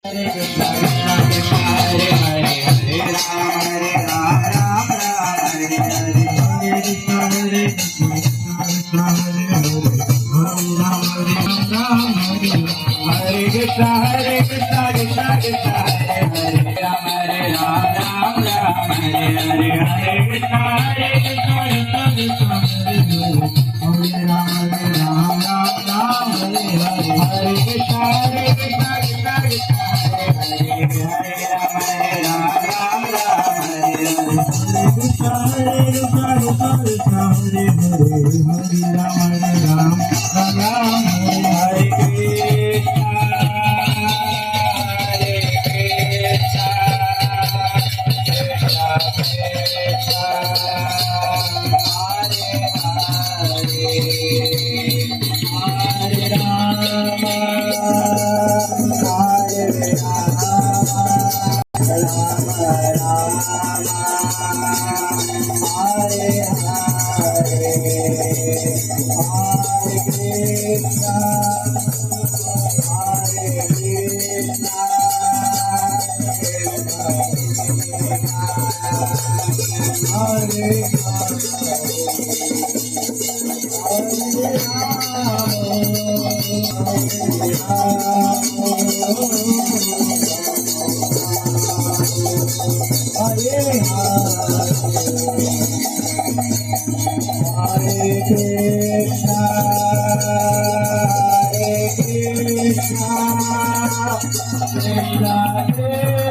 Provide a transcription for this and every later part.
Hare Krishna Krishna Krishna Hare Hare Hare Rama Rama Rama Hare Hare Hare Krishna Krishna Krishna Hare Hare Hare Rama Rama Hare Krishna Krishna Krishna Hare Hare Rama Rama Hare Hare Hare Krishna Krishna Krishna Hare Hare Rama Rama Hare Hare Hare Krishna Krishna Krishna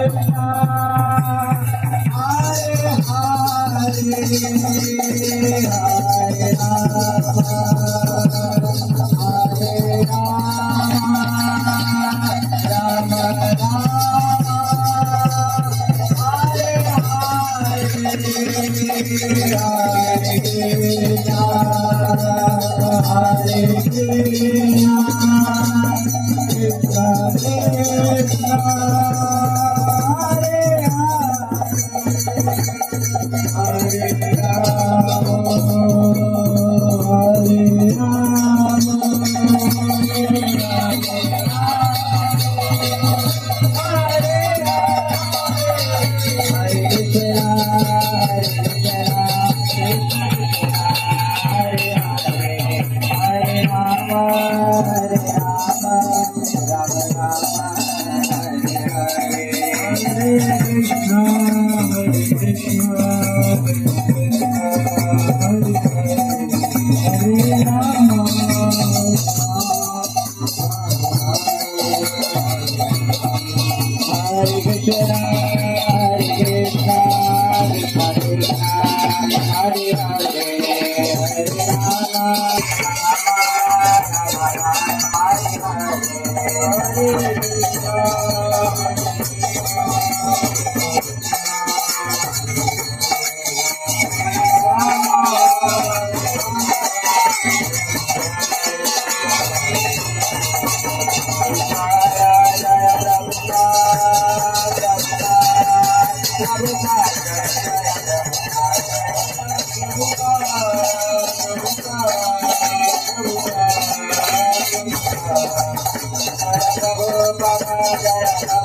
Baba Jaya